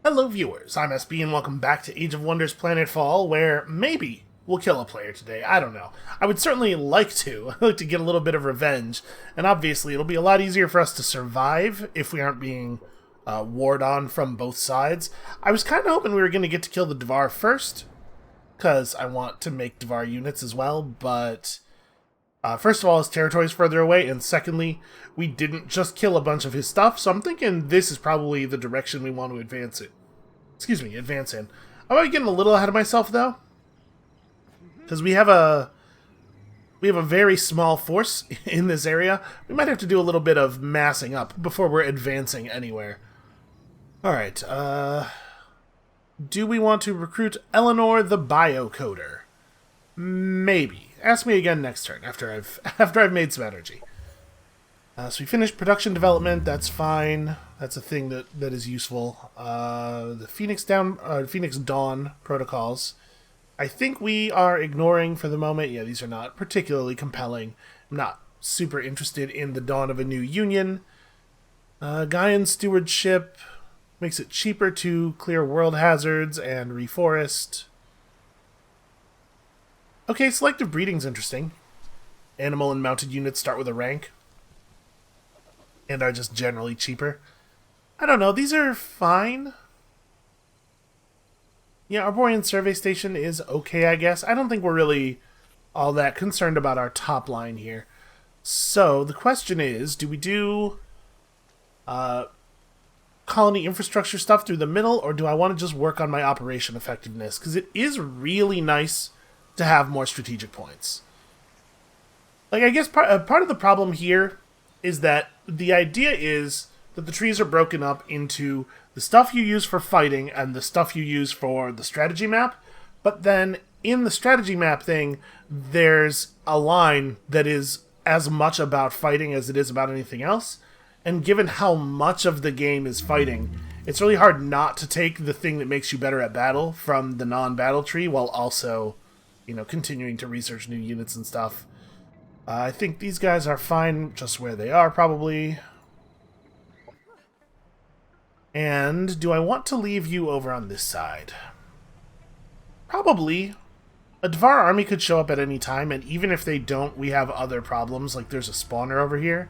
Hello viewers, I'm SB and welcome back to Age of Wonders Planetfall, where maybe we'll kill a player today, I don't know. I would certainly like to. I'd like to get a little bit of revenge, and obviously it'll be a lot easier for us to survive if we aren't being warred on from both sides. I was kind of hoping we were going to get to kill the Dvar first, because I want to make Dvar units as well, but first of all, his territory's further away, and secondly, we didn't just kill a bunch of his stuff, so I'm thinking this is probably the direction we want to advance in. I'm getting a little ahead of myself, though, because we have a very small force in this area. We might have to do a little bit of massing up before we're advancing anywhere. Alright, do we want to recruit Eleanor the Biocoder? Maybe. Ask me again next turn, after I've made some energy. So we finished production development, that's fine. That's a thing that is useful. The Phoenix Dawn protocols, I think we are ignoring for the moment. Yeah, these are not particularly compelling. I'm not super interested in the dawn of a new union. Gaian stewardship makes it cheaper to clear world hazards and reforest. Okay, selective breeding's interesting. Animal and mounted units start with a rank and are just generally cheaper. I don't know, these are fine. Yeah, Arborean Survey Station is okay, I guess. I don't think we're really all that concerned about our top line here. So, the question is, do we do colony infrastructure stuff through the middle, or do I want to just work on my operation effectiveness? Because it is really nice to have more strategic points. Like, I guess part of the problem here is that the idea is that the trees are broken up into the stuff you use for fighting and the stuff you use for the strategy map, but then in the strategy map thing, there's a line that is as much about fighting as it is about anything else, and given how much of the game is fighting, it's really hard not to take the thing that makes you better at battle from the non-battle tree while also, you know, continuing to research new units and stuff. I think these guys are fine just where they are, probably. And do I want to leave you over on this side? Probably. A Dvar army could show up at any time, and even if they don't, we have other problems, like there's a spawner over here.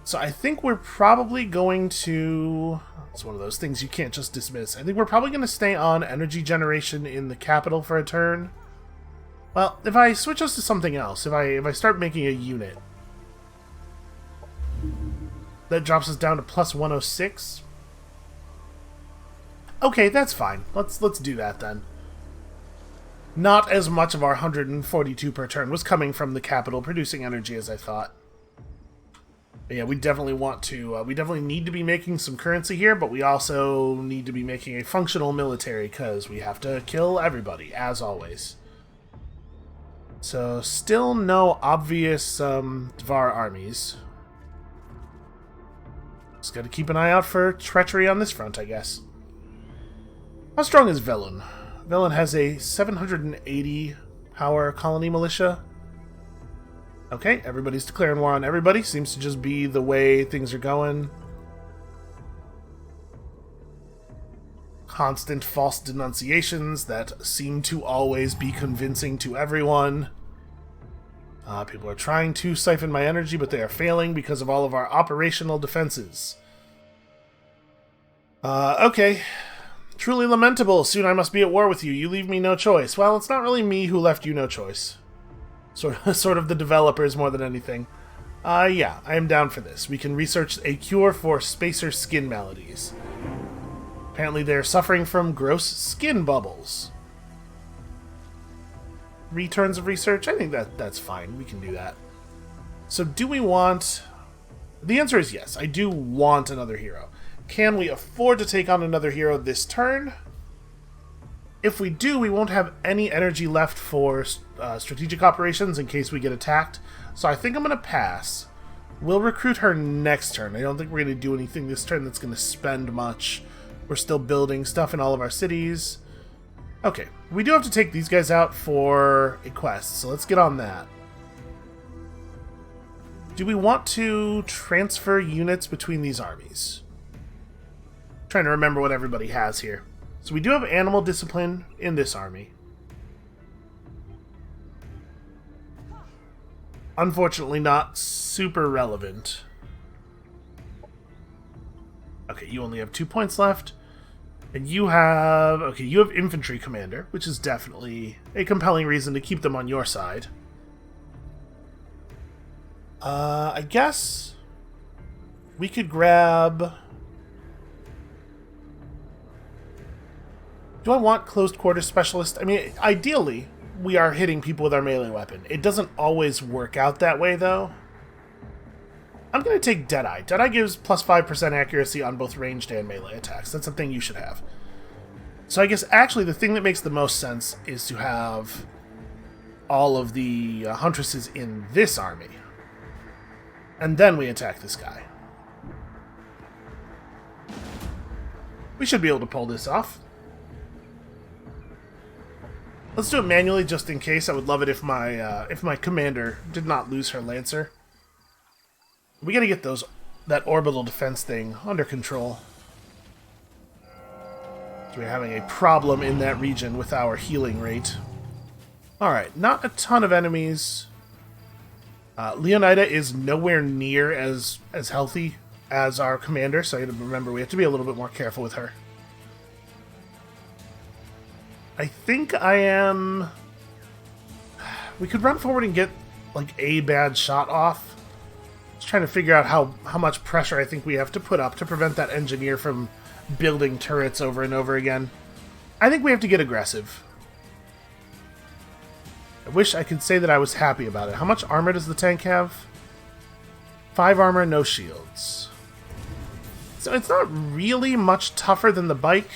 So I think we're probably going to... It's one of those things you can't just dismiss. I think we're probably going to stay on energy generation in the capital for a turn. Well, if I switch us to something else, if I start making a unit, that drops us down to plus 106. Okay, that's fine. Let's do that then. Not as much of our 142 per turn was coming from the capital producing energy as I thought. But yeah, we definitely want to. We definitely need to be making some currency here, but we also need to be making a functional military because we have to kill everybody, as always. So, still no obvious Dvar armies. Just gotta keep an eye out for treachery on this front, I guess. How strong is Velun? Velun has a 780 power colony militia. Okay, everybody's declaring war on everybody. Seems to just be the way things are going. Constant false denunciations that seem to always be convincing to everyone. People are trying to siphon my energy, but they are failing because of all of our operational defenses. Okay. Truly lamentable. Soon I must be at war with you. You leave me no choice. Well, it's not really me who left you no choice. Sort of the developers more than anything. Yeah, I am down for this. We can research a cure for spacer skin maladies. Apparently they're suffering from gross skin bubbles. Returns of research? I think that's fine. We can do that. So do we want... The answer is yes. I do want another hero. Can we afford to take on another hero this turn? If we do, we won't have any energy left for strategic operations in case we get attacked. So I think I'm going to pass. We'll recruit her next turn. I don't think we're going to do anything this turn that's going to spend much. We're still building stuff in all of our cities. Okay, we do have to take these guys out for a quest, so let's get on that. Do we want to transfer units between these armies? Trying to remember what everybody has here. So we do have animal discipline in this army. Unfortunately not super relevant. Okay, you only have 2 points left. And you have... Okay, you have infantry commander, which is definitely a compelling reason to keep them on your side. I guess we could grab... Do I want closed quarters specialist? I mean, ideally, we are hitting people with our melee weapon. It doesn't always work out that way, though. I'm going to take Deadeye. Deadeye gives plus 5% accuracy on both ranged and melee attacks. That's a thing you should have. So I guess actually the thing that makes the most sense is to have all of the huntresses in this army. And then we attack this guy. We should be able to pull this off. Let's do it manually just in case. I would love it if my commander did not lose her lancer. We gotta get that orbital defense thing under control. So we're having a problem in that region with our healing rate. Alright, not a ton of enemies. Leonida is nowhere near as healthy as our commander, so you have to remember we have to be a little bit more careful with her. I think I am... We could run forward and get, like, a bad shot off. Just trying to figure out how much pressure I think we have to put up to prevent that engineer from building turrets over and over again. I think we have to get aggressive. I wish I could say that I was happy about it. How much armor does the tank have? 5 armor, no shields. So it's not really much tougher than the bike.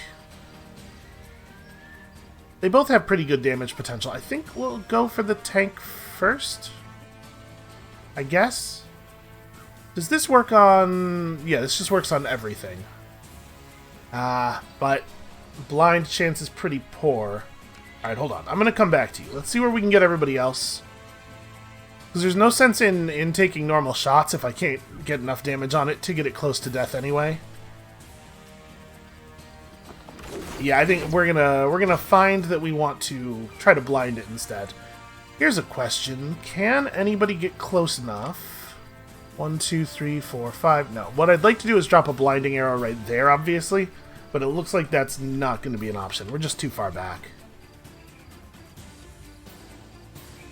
They both have pretty good damage potential. I think we'll go for the tank first. I guess. Does this work on... Yeah, this just works on everything. But blind chance is pretty poor. Alright, hold on. I'm going to come back to you. Let's see where we can get everybody else. Because there's no sense in taking normal shots if I can't get enough damage on it to get it close to death anyway. Yeah, I think we're gonna find that we want to try to blind it instead. Here's a question. Can anybody get close enough? 1, 2, 3, 4, 5. No. What I'd like to do is drop a blinding arrow right there, obviously. But it looks like that's not going to be an option. We're just too far back.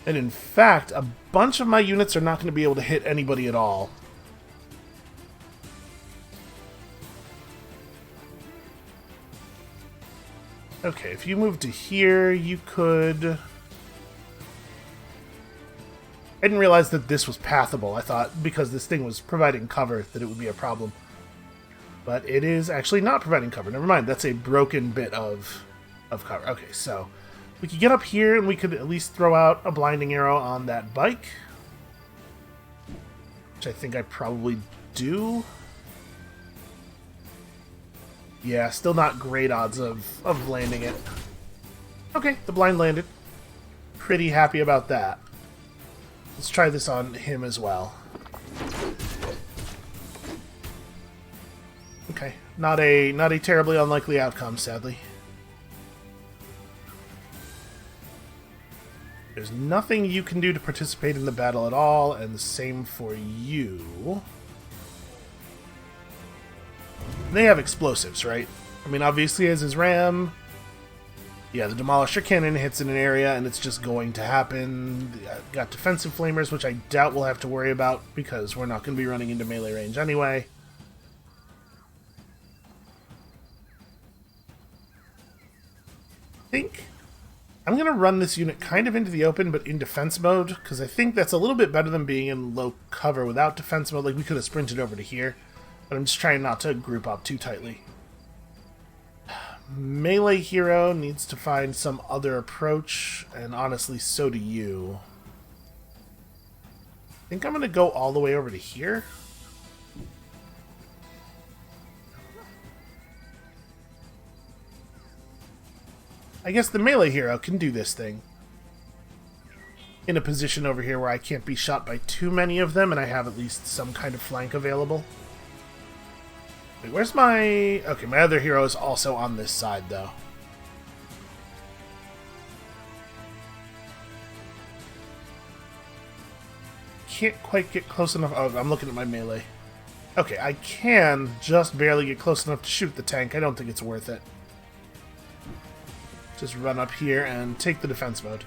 And in fact, a bunch of my units are not going to be able to hit anybody at all. Okay, if you move to here, you could... I didn't realize that this was pathable. I thought because this thing was providing cover that it would be a problem. But it is actually not providing cover. Never mind, that's a broken bit of cover. Okay, so we could get up here and we could at least throw out a blinding arrow on that bike. Which I think I probably do. Yeah, still not great odds of landing it. Okay, the blind landed. Pretty happy about that. Let's try this on him as well. Okay, not a terribly unlikely outcome, sadly. There's nothing you can do to participate in the battle at all, and the same for you. They have explosives, right? I mean, obviously, as his ram... Yeah, the Demolisher Cannon hits in an area, and it's just going to happen. Got defensive flamers, which I doubt we'll have to worry about, because we're not going to be running into melee range anyway. I think I'm going to run this unit kind of into the open, but in defense mode, because I think that's a little bit better than being in low cover without defense mode. Like, we could have sprinted over to here, but I'm just trying not to group up too tightly. Melee hero needs to find some other approach, and honestly, so do you. I think I'm going to go all the way over to here. I guess the melee hero can do this thing. In a position over here where I can't be shot by too many of them, and I have at least some kind of flank available. Wait, where's my... Okay, my other hero is also on this side, though. Can't quite get close enough. Oh, I'm looking at my melee. Okay, I can just barely get close enough to shoot the tank. I don't think it's worth it. Just run up here and take the defense mode.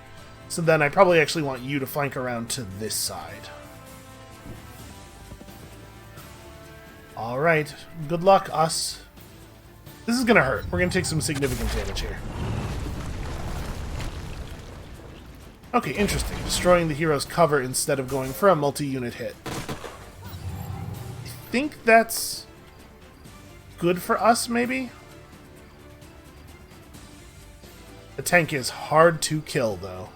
So then I probably actually want you to flank around to this side. Alright, good luck, us. This is gonna hurt. We're gonna take some significant damage here. Okay, interesting. Destroying the hero's cover instead of going for a multi-unit hit. I think that's good for us, maybe? The tank is hard to kill, though.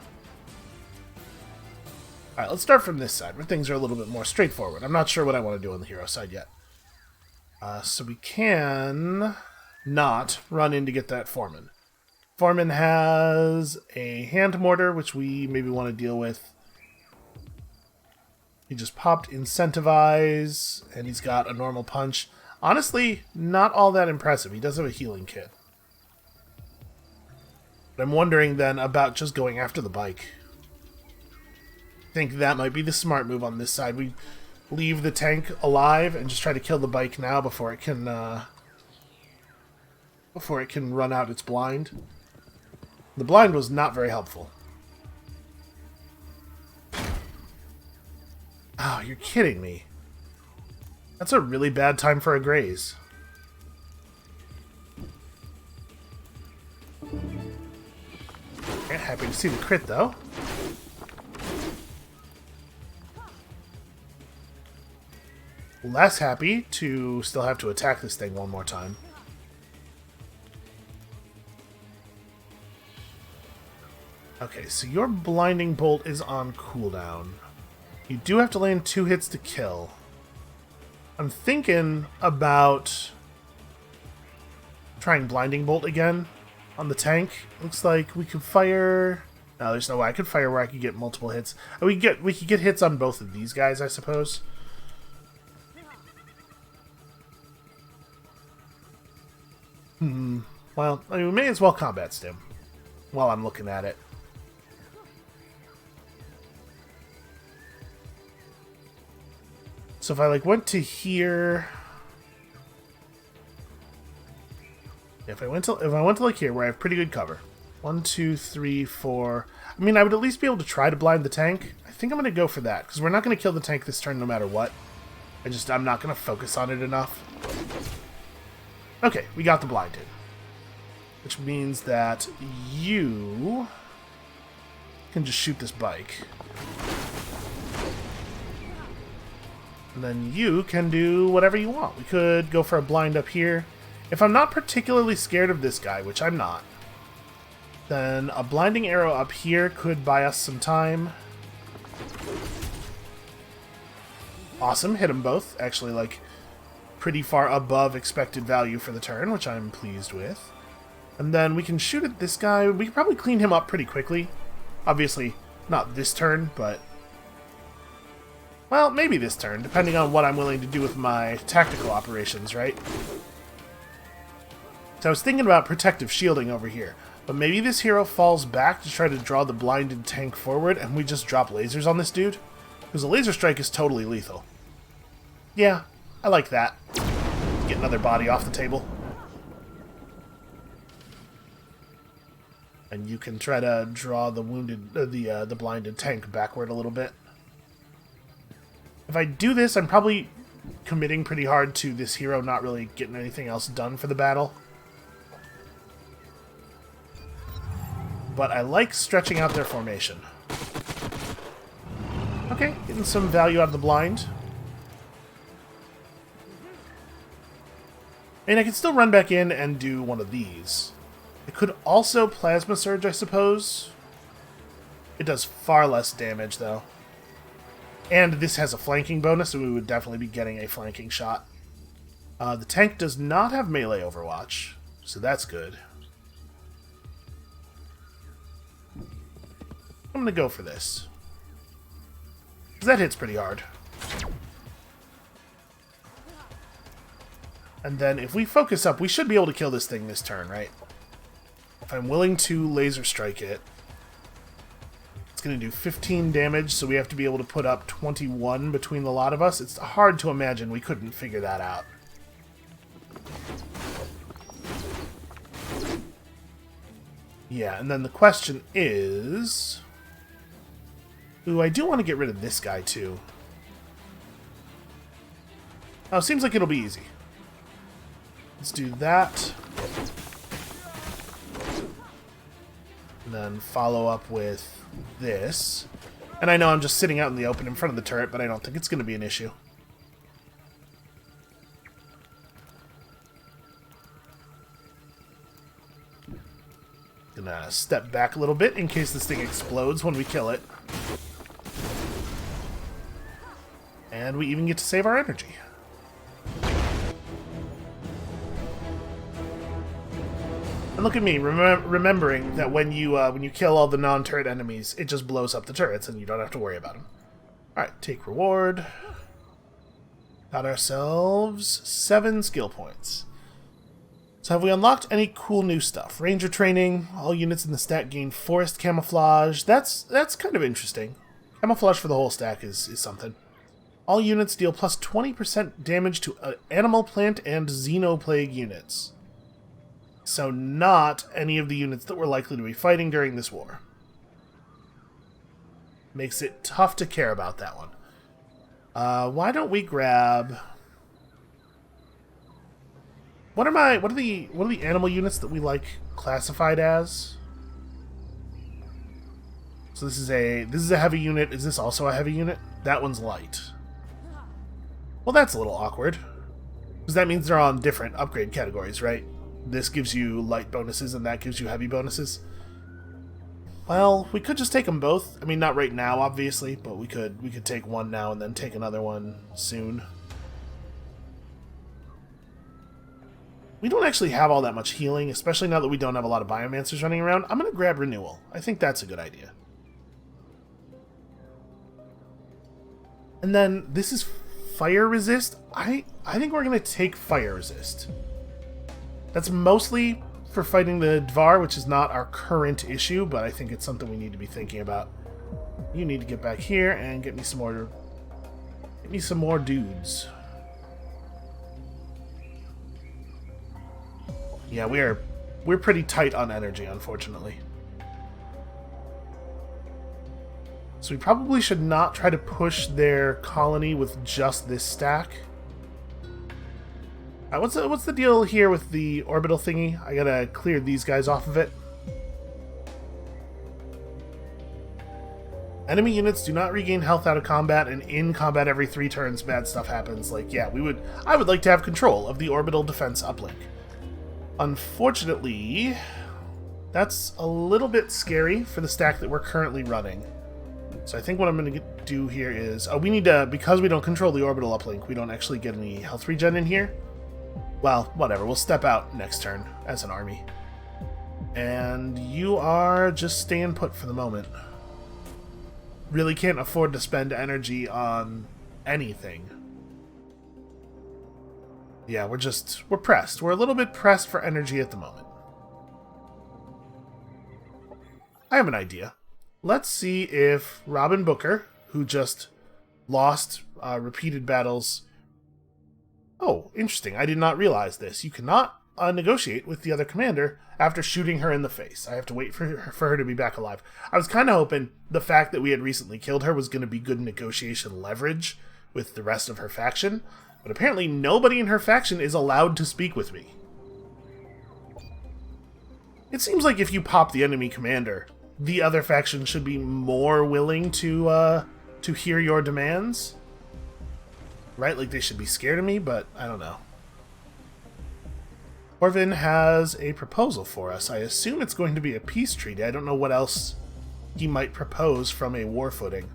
Alright, let's start from this side, where things are a little bit more straightforward. I'm not sure what I want to do on the hero side yet. So we can not run in to get that foreman. Foreman has a hand mortar, which we maybe want to deal with. He just popped incentivize, and he's got a normal punch. Honestly, not all that impressive. He does have a healing kit. But I'm wondering then about just going after the bike. I think that might be the smart move on this side. We leave the tank alive and just try to kill the bike now before it can run out its blind. The blind was not very helpful. Oh, you're kidding me. That's a really bad time for a graze. Okay, happy to see the crit, though. Less happy to still have to attack this thing one more time. Okay, so your blinding bolt is on cooldown. You do have to land 2 hits to kill. I'm thinking about trying blinding bolt again on the tank. Looks like we could fire... No, there's no way I could fire where I could get multiple hits. We could get hits on both of these guys, I suppose. Well, I mean, we may as well combat stim while I'm looking at it. So if I went to here, if I went to here where I have pretty good cover, 1, 2, 3, 4. I mean, I would at least be able to try to blind the tank. I think I'm going to go for that because we're not going to kill the tank this turn no matter what. I'm not going to focus on it enough. Okay, we got the blinded. Which means that you can just shoot this bike. And then you can do whatever you want. We could go for a blind up here. If I'm not particularly scared of this guy, which I'm not, then a blinding arrow up here could buy us some time. Awesome, hit them both. Actually, pretty far above expected value for the turn, which I'm pleased with. And then we can shoot at this guy. We can probably clean him up pretty quickly. Obviously, not this turn, but... Well, maybe this turn, depending on what I'm willing to do with my tactical operations, right? So I was thinking about protective shielding over here. But maybe this hero falls back to try to draw the blinded tank forward, and we just drop lasers on this dude? Because a laser strike is totally lethal. Yeah, I like that. Get another body off the table. And you can try to draw the wounded, the blinded tank backward a little bit. If I do this, I'm probably committing pretty hard to this hero not really getting anything else done for the battle. But I like stretching out their formation. Okay, getting some value out of the blind. And I can still run back in and do one of these. I could also Plasma Surge, I suppose. It does far less damage, though. And this has a flanking bonus, so we would definitely be getting a flanking shot. The tank does not have melee overwatch, so that's good. I'm going to go for this. Because that hits pretty hard. And then if we focus up, we should be able to kill this thing this turn, right? If I'm willing to laser strike it, it's going to do 15 damage, so we have to be able to put up 21 between the lot of us. It's hard to imagine we couldn't figure that out. Yeah, and then the question is... Ooh, I do want to get rid of this guy, too. Oh, seems like it'll be easy. Let's do that. And then follow up with this. And I know I'm just sitting out in the open in front of the turret, but I don't think it's going to be an issue. Gonna step back a little bit in case this thing explodes when we kill it. And we even get to save our energy. And look at me, remembering that when you kill all the non-turret enemies, it just blows up the turrets and you don't have to worry about them. Alright, take reward. Got ourselves 7 skill points. So have we unlocked any cool new stuff? Ranger training, all units in the stack gain forest camouflage. That's kind of interesting. Camouflage for the whole stack is something. All units deal plus 20% damage to animal, plant, and xenoplague units. So not any of the units that we're likely to be fighting during this war. Makes it tough to care about that one. Why don't we grab... What are the animal units that we like classified as? So this is a heavy unit. Is this also a heavy unit? That one's light. Well, that's a little awkward. Because that means they're on different upgrade categories, right? This gives you light bonuses and that gives you heavy bonuses. Well, we could just take them both. I mean, not right now, obviously, but we could take one now and then take another one soon. We don't actually have all that much healing, especially now that we don't have a lot of biomancers running around. I'm going to grab renewal. I think that's a good idea. And then this is fire resist. I think we're going to take fire resist. That's mostly for fighting the Dvar, which is not our current issue, but I think it's something we need to be thinking about. You need to get back here and get me some more dudes. Yeah, we're pretty tight on energy, unfortunately. So we probably should not try to push their colony with just this stack. What's the deal here with the orbital thingy? I gotta clear these guys off of it. Enemy units do not regain health out of combat, and in combat every 3 turns bad stuff happens. Like, yeah, I would like to have control of the orbital defense uplink. Unfortunately, that's a little bit scary for the stack that we're currently running. So I think what I'm going to do here is... Oh, we need to... Because we don't control the orbital uplink, we don't actually get any health regen in here. Well, whatever. We'll step out next turn as an army. And you are just staying put for the moment. Really can't afford to spend energy on anything. Yeah, we're pressed. We're a little bit pressed for energy at the moment. I have an idea. Let's see if Robin Booker, who just lost repeated battles... Oh, interesting. I did not realize this. You cannot negotiate with the other commander after shooting her in the face. I have to wait for her to be back alive. I was kind of hoping the fact that we had recently killed her was going to be good negotiation leverage with the rest of her faction, but apparently nobody in her faction is allowed to speak with me. It seems like if you pop the enemy commander, the other faction should be more willing to hear your demands. Right? Like they should be scared of me, but I don't know. Orvin has a proposal for us. I assume it's going to be a peace treaty. I don't know what else he might propose from a war footing.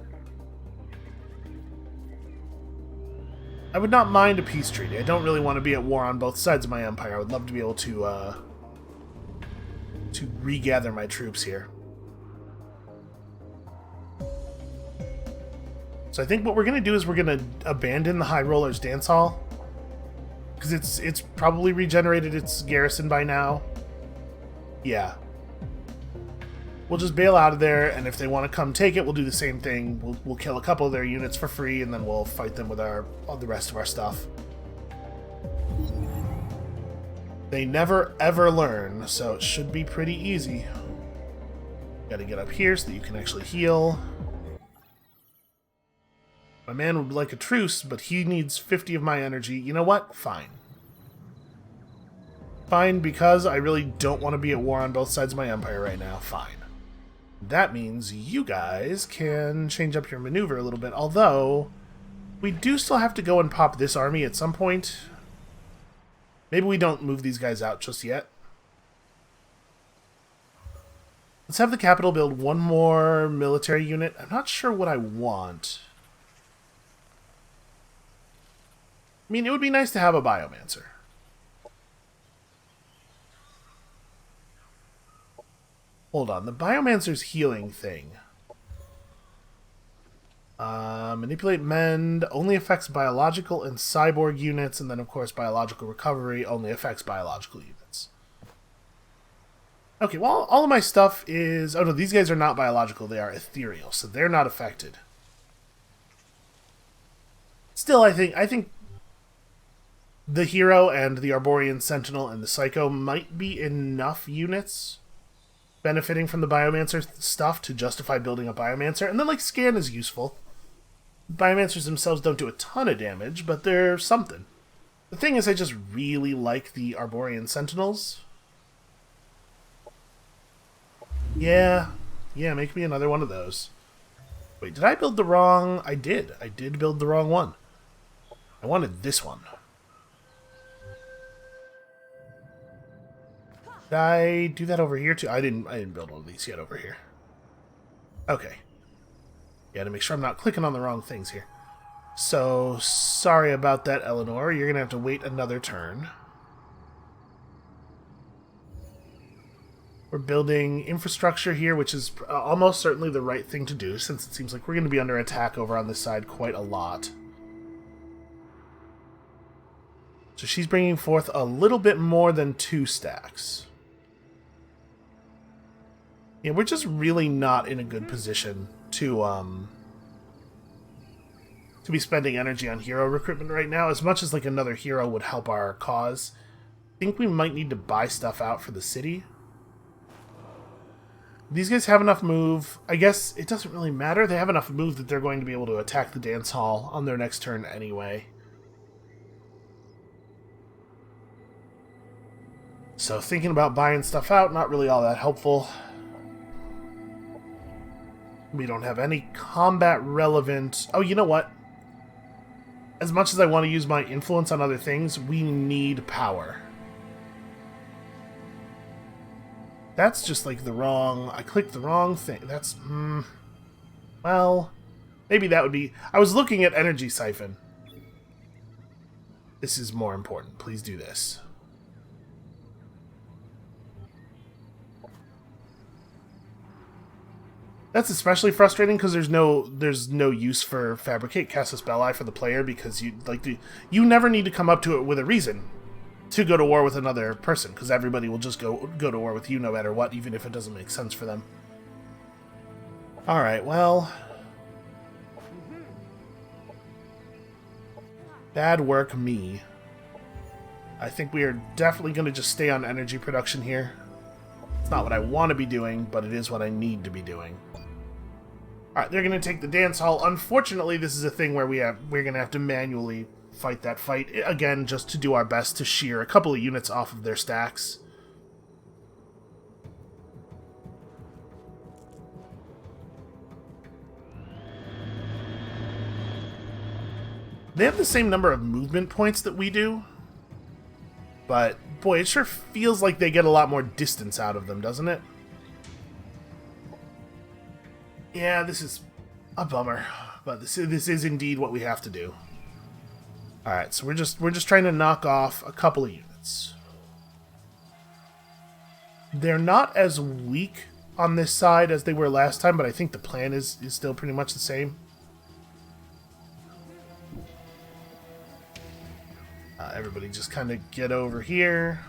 I would not mind a peace treaty. I don't really want to be at war on both sides of my empire. I would love to be able to regather my troops here. So I think what we're going to do is we're going to abandon the High Rollers Dance Hall Because it's probably regenerated its garrison by now. Yeah. We'll just bail out of there, and if they want to come take it, we'll do the same thing. We'll kill a couple of their units for free, and then we'll fight them with all the rest of our stuff. They never ever learn, so it should be pretty easy. Gotta get up here so that you can actually heal. My man would like a truce, but he needs 50 of my energy. You know what? Fine. Fine, because I really don't want to be at war on both sides of my empire right now. Fine. That means you guys can change up your maneuver a little bit, although we do still have to go and pop this army at some point. Maybe we don't move these guys out just yet. Let's have the capital build one more military unit. I'm not sure what I want. I mean, it would be nice to have a biomancer. Hold on, the biomancer's healing thing. Manipulate, mend, only affects biological and cyborg units, and then of course biological recovery only affects biological units. Okay, well, all of my stuff is... Oh no, these guys are not biological, they are ethereal, so they're not affected. Still, I think the hero and the Arborean Sentinel and the Psycho might be enough units benefiting from the Biomancer stuff to justify building a Biomancer. And then, like, Scan is useful. Biomancers themselves don't do a ton of damage, but they're something. The thing is, I just really like the Arborean Sentinels. Yeah, make me another one of those. Wait, did I build the wrong... I did build the wrong one. I wanted this one. Did I do that over here too? I didn't build one of these yet over here. Okay. Yeah, to make sure I'm not clicking on the wrong things here. So, sorry about that, Eleanor. You're gonna have to wait another turn. We're building infrastructure here, which is almost certainly the right thing to do, since it seems like we're going to be under attack over on this side quite a lot. So she's bringing forth a little bit more than 2 stacks. Yeah, we're just really not in a good position to be spending energy on hero recruitment right now. As much as like another hero would help our cause, I think we might need to buy stuff out for the city. These guys have enough move. I guess it doesn't really matter. They have enough move that they're going to be able to attack the dance hall on their next turn anyway. So thinking about buying stuff out, not really all that helpful. We don't have any combat relevant... Oh, you know what? As much as I want to use my influence on other things, we need power. That's just like the wrong... I clicked the wrong thing. That's... well, maybe that would be... I was looking at Energy Siphon. This is more important. Please do this. That's especially frustrating because there's no use for Fabricate Casus Belli for the player, because you never need to come up to it with a reason to go to war with another person, because everybody will just go to war with you no matter what, even if it doesn't make sense for them. Alright, well... bad work, me. I think we are definitely going to just stay on energy production here. It's not what I want to be doing, but it is what I need to be doing. Alright, they're going to take the dance hall. Unfortunately, this is a thing where we're going to have to manually fight that fight. Again, just to do our best to shear a couple of units off of their stacks. They have the same number of movement points that we do. But, boy, it sure feels like they get a lot more distance out of them, doesn't it? Yeah, this is a bummer, but this is indeed what we have to do. All right, so we're just trying to knock off a couple of units. They're not as weak on this side as they were last time, but I think the plan is still pretty much the same. everybody just kind of get over here.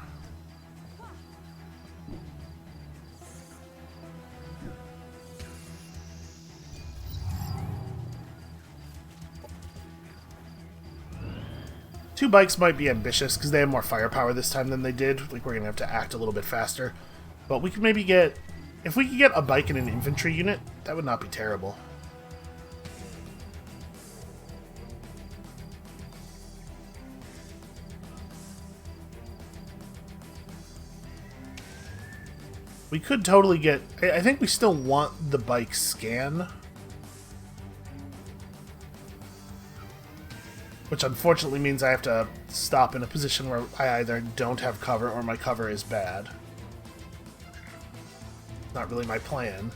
Two bikes might be ambitious because they have more firepower this time than they did. Like, we're going to have to act a little bit faster. But we could maybe get... If we could get a bike and an infantry unit, that would not be terrible. We could totally get... I think we still want the bike scan. Which unfortunately means I have to stop in a position where I either don't have cover or my cover is bad. Not really my plan.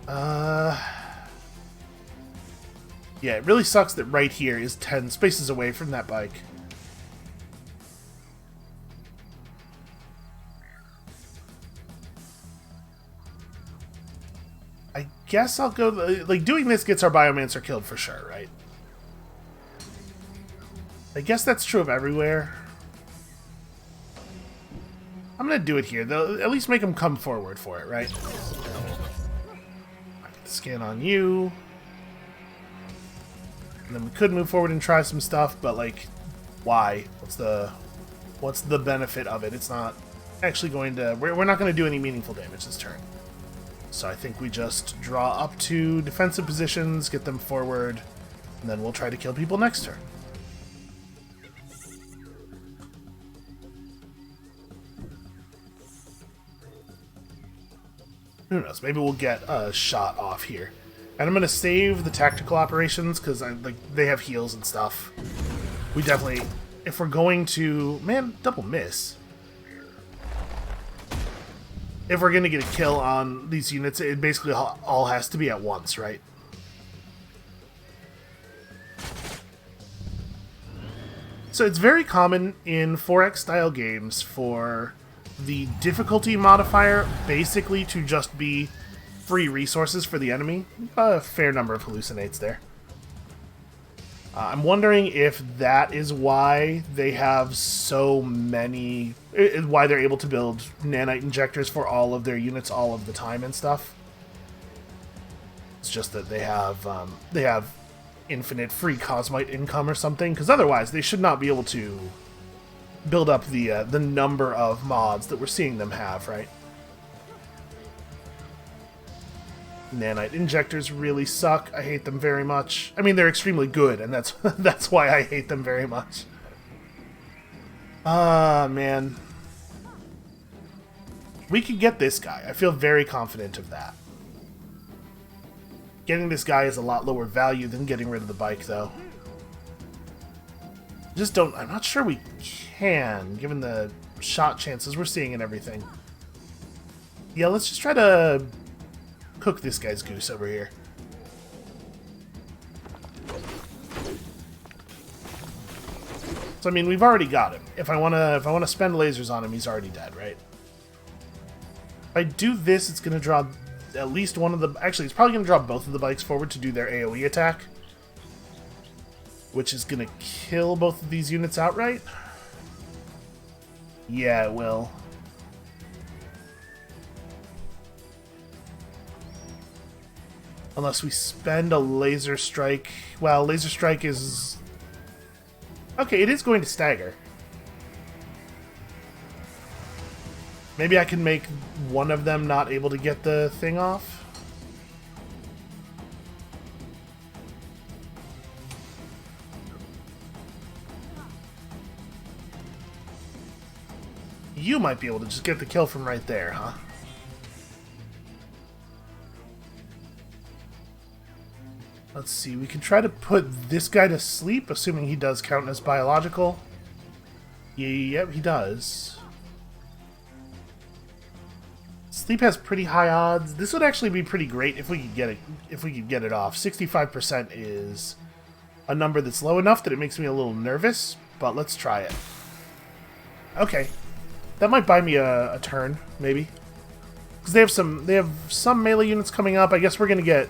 Yeah, it really sucks that right here is 10 spaces away from that bike. I guess I'll go... Like, doing this gets our Biomancer killed for sure, right? I guess that's true of everywhere. I'm gonna do it here. They'll at least make them come forward for it, right? Scan on you. And then we could move forward and try some stuff, but like, why? What's the benefit of it? It's not actually going to... We're not going to do any meaningful damage this turn. So I think we just draw up to defensive positions, get them forward, and then we'll try to kill people next turn. Who knows? Maybe we'll get a shot off here. And I'm going to save the tactical operations because they have heals and stuff. We definitely... If we're going to... Man, double miss. If we're going to get a kill on these units, it basically all has to be at once, right? So it's very common in 4X style games for the difficulty modifier basically to just be free resources for the enemy. A fair number of hallucinates there. I'm wondering if that is why they have so many... Why they're able to build nanite injectors for all of their units all of the time and stuff. It's just that they have infinite free cosmite income or something, because otherwise they should not be able to build up the number of mods that we're seeing them have, right? Nanite injectors really suck. I hate them very much. I mean, they're extremely good, and that's that's why I hate them very much. Ah, man. We could get this guy. I feel very confident of that. Getting this guy is a lot lower value than getting rid of the bike, though. Just don't... I'm not sure we can, given the shot chances we're seeing and everything. Yeah, let's just try to cook this guy's goose over here. So I mean, we've already got him. If I wanna spend lasers on him, he's already dead, right? If I do this, it's gonna draw at least one of the... Actually, it's probably gonna draw both of the bikes forward to do their AoE attack, which is gonna kill both of these units outright. Yeah, it will. Unless we spend a laser strike. Well, laser strike is... Okay, it is going to stagger. Maybe I can make one of them not able to get the thing off. You might be able to just get the kill from right there, huh? Let's see, we can try to put this guy to sleep, assuming he does count as biological. Yep, he does. Sleep has pretty high odds. This would actually be pretty great if we could get it off. 65% is a number that's low enough that it makes me a little nervous, but let's try it. Okay. That might buy me a turn, maybe. Because they have some melee units coming up. I guess we're gonna get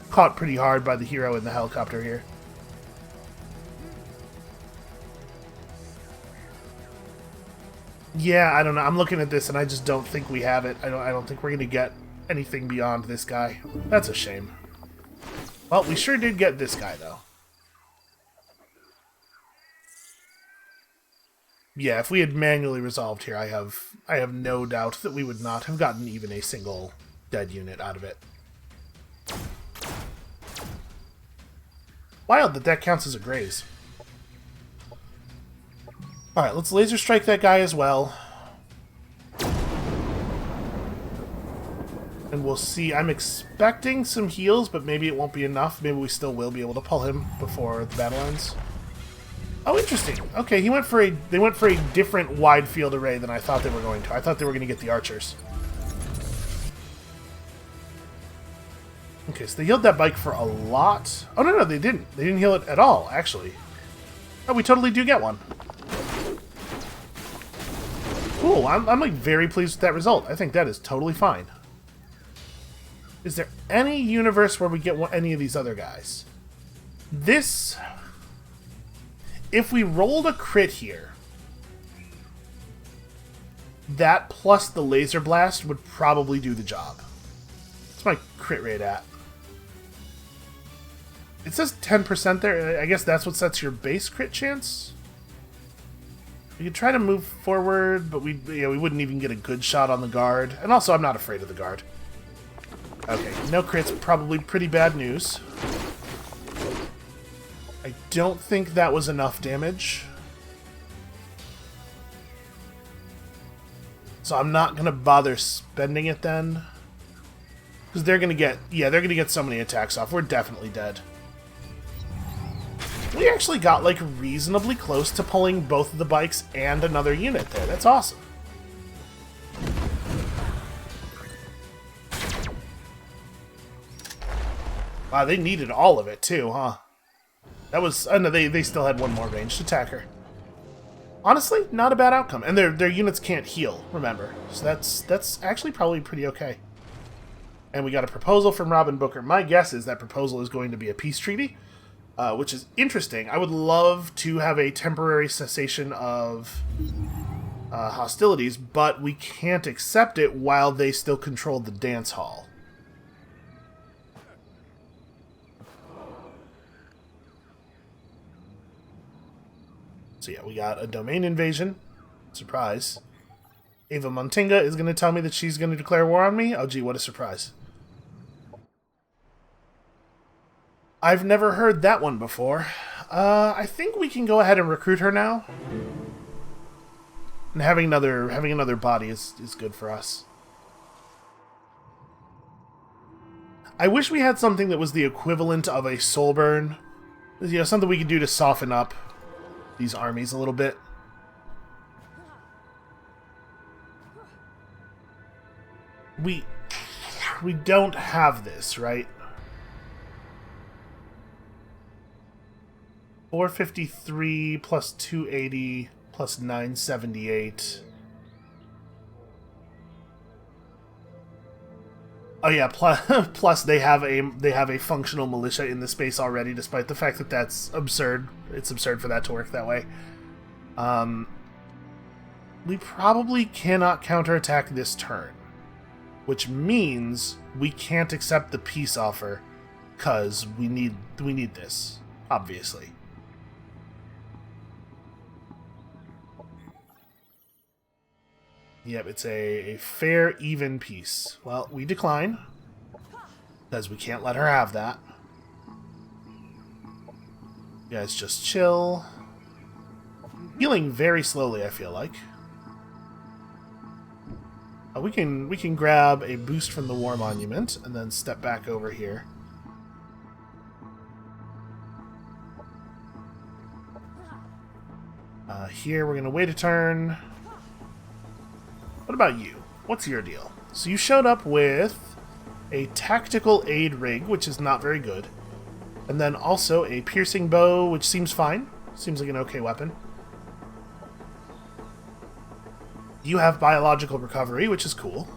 caught pretty hard by the hero in the helicopter here. Yeah, I don't know. I'm looking at this and I just don't think we have it. I don't think we're gonna get anything beyond this guy. That's a shame. Well, we sure did get this guy though. Yeah, if we had manually resolved here, I have no doubt that we would not have gotten even a single dead unit out of it. Wild that that counts as a graze. Alright, let's laser strike that guy as well. And we'll see. I'm expecting some heals, but maybe it won't be enough. Maybe we still will be able to pull him before the battle ends. Oh, interesting. Okay, they went for a different wide field array than I thought they were going to. I thought they were going to get the archers. Okay, so they healed that bike for a lot. Oh, no, they didn't. They didn't heal it at all, actually. Oh, we totally do get one. Cool, I'm like very pleased with that result. I think that is totally fine. Is there any universe where we get any of these other guys? This... If we rolled a crit here, that plus the laser blast would probably do the job. What's my crit rate at? It says 10% there. I guess that's what sets your base crit chance. We could try to move forward, but we wouldn't even get a good shot on the guard. And also, I'm not afraid of the guard. Okay, no crits, probably pretty bad news. I don't think that was enough damage. So I'm not going to bother spending it then. Because they're going to get... Yeah, they're going to get so many attacks off. We're definitely dead. We actually got, like, reasonably close to pulling both of the bikes and another unit there. That's awesome. Wow, they needed all of it, too, huh? That was... Oh, no, they still had one more ranged attacker. Honestly, not a bad outcome. And their units can't heal, remember. So that's actually probably pretty okay. And we got a proposal from Robin Booker. My guess is that proposal is going to be a peace treaty, which is interesting. I would love to have a temporary cessation of hostilities, but we can't accept it while they still control the dance hall. So yeah, we got a domain invasion. Surprise. Ava Montinga is going to tell me that she's going to declare war on me? Oh gee, what a surprise. I've never heard that one before. I think we can go ahead and recruit her now. And having another body is good for us. I wish we had something that was the equivalent of a soul burn. You know, something we could do to soften up these armies a little bit. We don't have this, right? 453 plus 280 plus 978. Oh yeah, plus they have a functional militia in the space already, despite the fact that that's absurd. It's absurd for that to work that way. We probably cannot counterattack this turn, which means we can't accept the peace offer, because we need this, obviously. Yep, it's a fair, even peace. Well, we decline, because we can't let her have that. You guys just chill. Healing very slowly, I feel like. We can grab a boost from the War Monument, and then step back over here. Here, we're going to wait a turn. What about you? What's your deal? So you showed up with a tactical aid rig, which is not very good. And then also a piercing bow, which seems fine. Seems like an okay weapon. You have biological recovery, which is cool.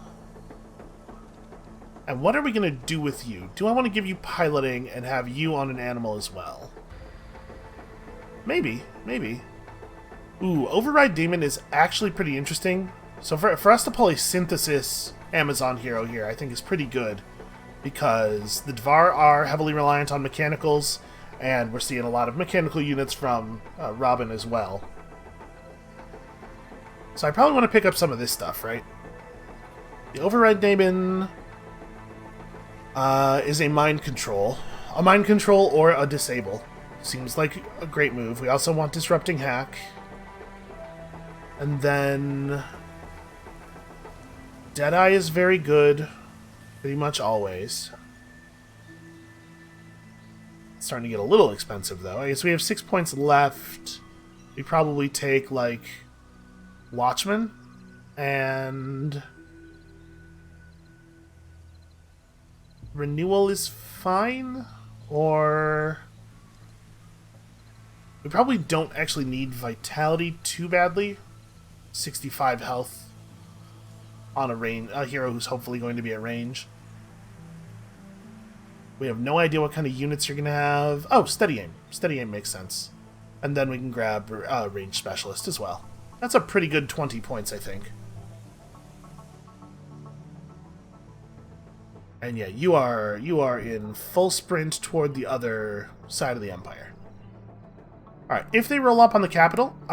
And what are we going to do with you? Do I want to give you piloting and have you on an animal as well? Maybe, maybe. Ooh, Override Demon is actually pretty interesting. So for us to pull a Synthesis Amazon hero here, I think is pretty good. Because the Dvar are heavily reliant on mechanicals, and we're seeing a lot of mechanical units from Robin as well. So I probably want to pick up some of this stuff, right? The Override Demon is a Mind Control. A Mind Control or a Disable. Seems like a great move. We also want Disrupting Hack. And then Deadeye is very good. Pretty much always. It's starting to get a little expensive, though. I guess we have 6 points left. We probably take, like, Watchman and Renewal is fine, or we probably don't actually need Vitality too badly. 65 health on a hero who's hopefully going to be at range. We have no idea what kind of units you're going to have. Oh, Steady Aim. Steady Aim makes sense. And then we can grab Range Specialist as well. That's a pretty good 20 points, I think. And yeah, you are in full sprint toward the other side of the Empire. Alright, if they roll up on the capital, of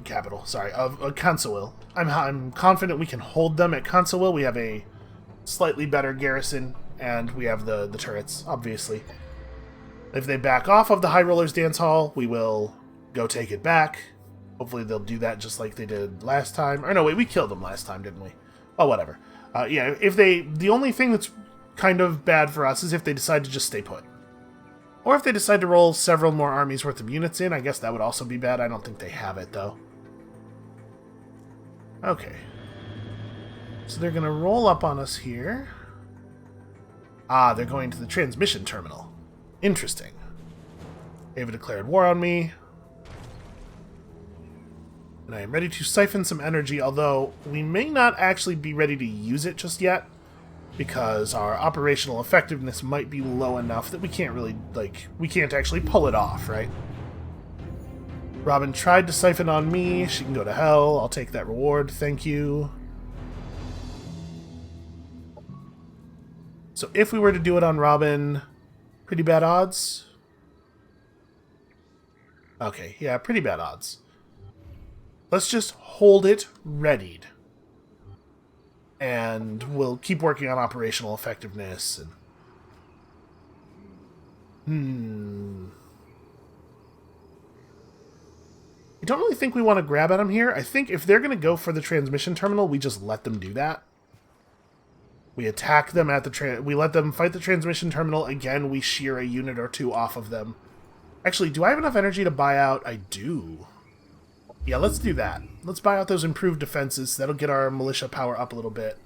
Consuil, I'm confident we can hold them at Consuil. We have a slightly better garrison, and we have the turrets, obviously. If they back off of the High Rollers Dance Hall, we will go take it back. Hopefully they'll do that just like they did last time. Or no, wait, we killed them last time, didn't we? Oh, whatever. Yeah, the only thing that's kind of bad for us is if they decide to just stay put. Or if they decide to roll several more armies worth of units in, I guess that would also be bad. I don't think they have it, though. Okay. So they're going to roll up on us here. Ah, they're going to the transmission terminal. Interesting. They have declared war on me. And I am ready to siphon some energy, although we may not actually be ready to use it just yet, because our operational effectiveness might be low enough that we can't really, we can't actually pull it off, right? Robin tried to siphon on me. She can go to hell. I'll take that reward. Thank you. So if we were to do it on Robin, pretty bad odds. Okay, yeah, pretty bad odds. Let's just hold it readied. And we'll keep working on operational effectiveness. And I don't really think we want to grab at them here. I think if they're going to go for the transmission terminal, we just let them do that. We attack them at the we let them fight the transmission terminal. Again, we shear a unit or two off of them. Actually, do I have enough energy to buy out? I do. Yeah, let's do that. Let's buy out those improved defenses. That'll get our militia power up a little bit.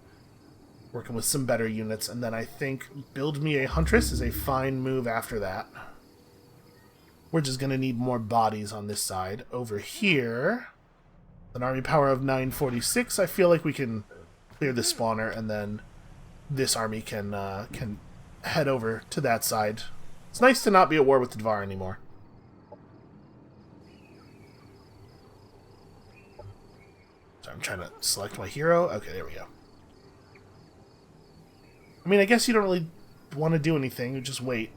Working with some better units. And then I think build me a Huntress is a fine move after that. We're just going to need more bodies on this side. Over here, an army power of 946. I feel like we can clear the spawner, and then this army can head over to that side. It's nice to not be at war with the Dvar anymore. I'm trying to select my hero. Okay, there we go. I mean, I guess you don't really want to do anything. You just wait.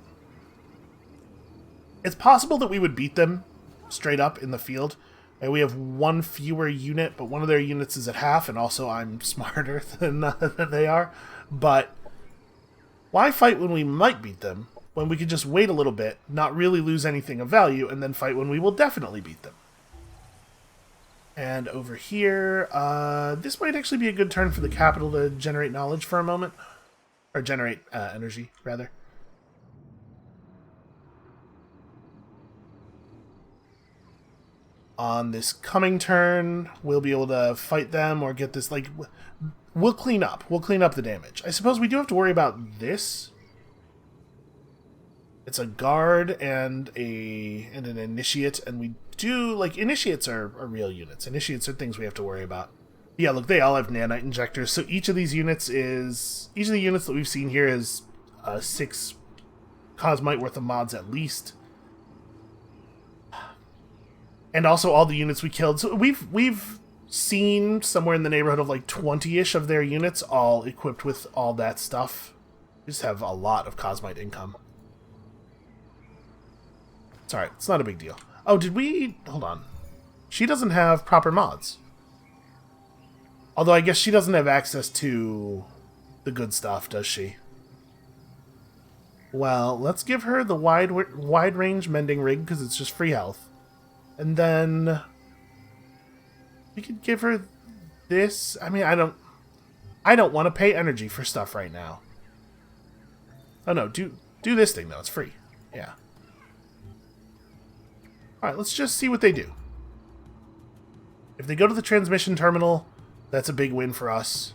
It's possible that we would beat them straight up in the field. And we have one fewer unit, but one of their units is at half, and also I'm smarter than they are. But why fight when we might beat them, when we could just wait a little bit, not really lose anything of value, and then fight when we will definitely beat them? And over here, this might actually be a good turn for the capital to generate knowledge for a moment. Or generate energy, rather. On this coming turn, we'll be able to fight them or get this, we'll clean up. We'll clean up the damage. I suppose we do have to worry about this. It's a guard and an initiate, and we do, initiates are real units. Initiates are things we have to worry about. Yeah, look, they all have nanite injectors, so each of the units that we've seen here is 6 Cosmite worth of mods at least. And also all the units we killed. So we've seen somewhere in the neighborhood of like 20-ish of their units all equipped with all that stuff. We just have a lot of Cosmite income. It's alright, it's not a big deal. Oh, did we... Hold on. She doesn't have proper mods. Although I guess she doesn't have access to the good stuff, does she? Well, let's give her the wide range mending rig because it's just free health. And then we could give her this. I mean, I don't want to pay energy for stuff right now. Oh no, do this thing though. It's free. Yeah. All right, let's just see what they do. If they go to the transmission terminal, that's a big win for us.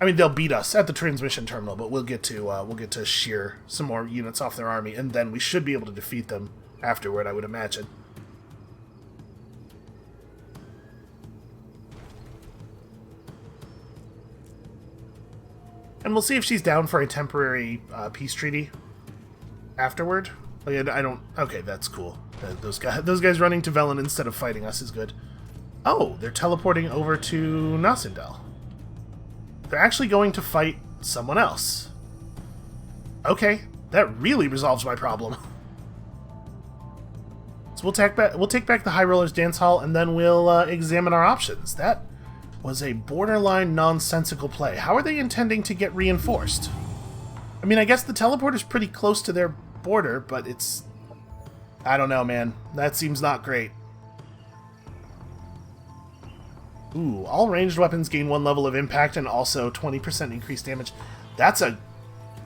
I mean, they'll beat us at the transmission terminal, but we'll get to shear some more units off their army, and then we should be able to defeat them afterward, I would imagine. And we'll see if she's down for a temporary peace treaty afterward. Like, I don't... Okay, that's cool. Those guys running to Velen instead of fighting us is good. Oh, they're teleporting over to Nasindel. They're actually going to fight someone else. Okay, that really resolves my problem. So we'll take back the High Rollers Dance Hall, and then we'll examine our options. That was a borderline nonsensical play. How are they intending to get reinforced? I mean, I guess the teleport is pretty close to their border, but it's... I don't know, man. That seems not great. Ooh, all ranged weapons gain 1 level of impact and also 20% increased damage. That's a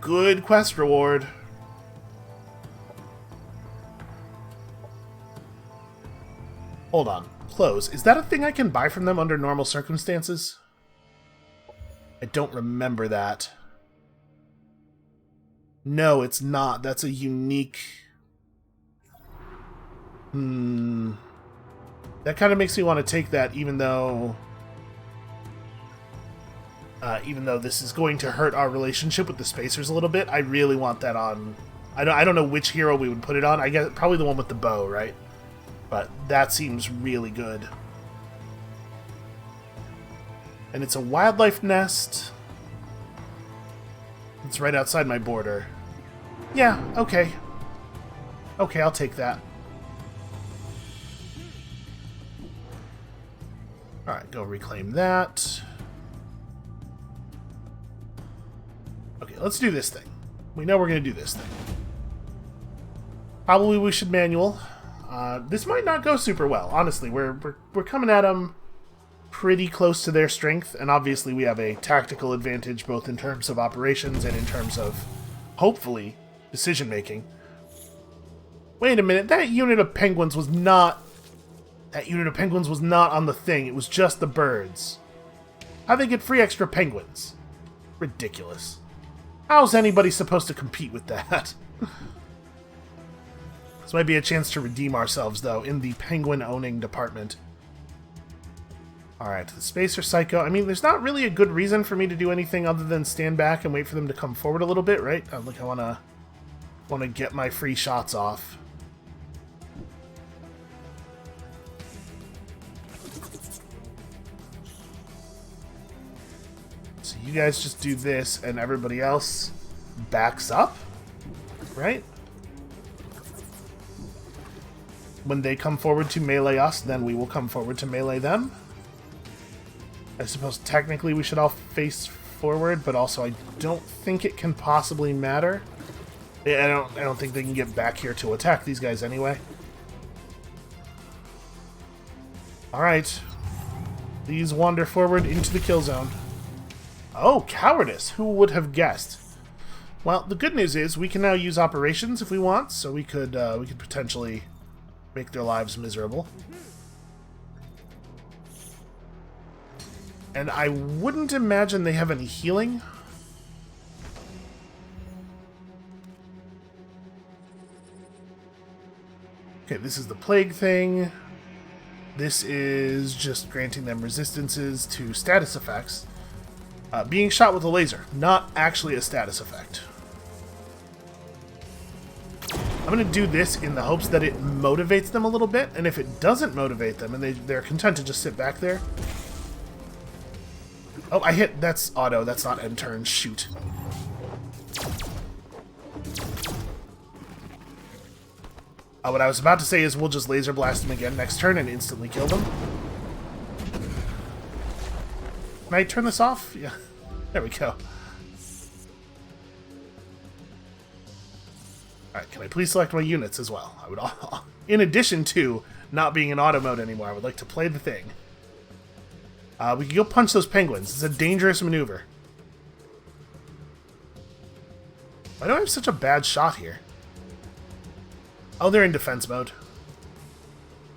good quest reward. Hold on. Close. Is that a thing I can buy from them under normal circumstances? I don't remember that. No, it's not. That's a unique... That kind of makes me want to take that, even though this is going to hurt our relationship with the Spacers a little bit. I really want that on... I don't know which hero we would put it on. I guess probably the one with the bow, right? But that seems really good. And it's a wildlife nest. It's right outside my border. Yeah, okay. Okay, I'll take that. Alright, go reclaim that. Okay, let's do this thing. We know we're going to do this thing. Probably we should manual. This might not go super well. Honestly, we're coming at them pretty close to their strength, and obviously we have a tactical advantage both in terms of operations and in terms of, hopefully, decision-making. Wait a minute, that unit of penguins was not... That unit of penguins was not on the thing. It was just the birds. How'd they get free extra penguins? Ridiculous. How's anybody supposed to compete with that? This might be a chance to redeem ourselves, though, in the penguin-owning department. Alright, the Spacer Psycho. I mean, there's not really a good reason for me to do anything other than stand back and wait for them to come forward a little bit, right? Like, I wanna get my free shots off. So you guys just do this, and everybody else backs up, right? When they come forward to melee us, then we will come forward to melee them. I suppose technically we should all face forward, but also I don't think it can possibly matter. I don't think they can get back here to attack these guys anyway. Alright. Please wander forward into the kill zone. Oh, cowardice! Who would have guessed? Well, the good news is we can now use operations if we want, so we could potentially make their lives miserable. And I wouldn't imagine they have any healing. Okay, this is the plague thing. This is just granting them resistances to status effects. Being shot with a laser, not actually a status effect. I'm going to do this in the hopes that it motivates them a little bit, and if it doesn't motivate them and they're content to just sit back there... Oh, I hit... That's auto, that's not end turn. Shoot. What I was about to say is we'll just laser blast them again next turn and instantly kill them. Can I turn this off? Yeah. There we go. Alright, can I please select my units as well? I would, in addition to not being in auto mode anymore, I would like to play the thing. We can go punch those penguins. It's a dangerous maneuver. Why do I have such a bad shot here? Oh, they're in defense mode.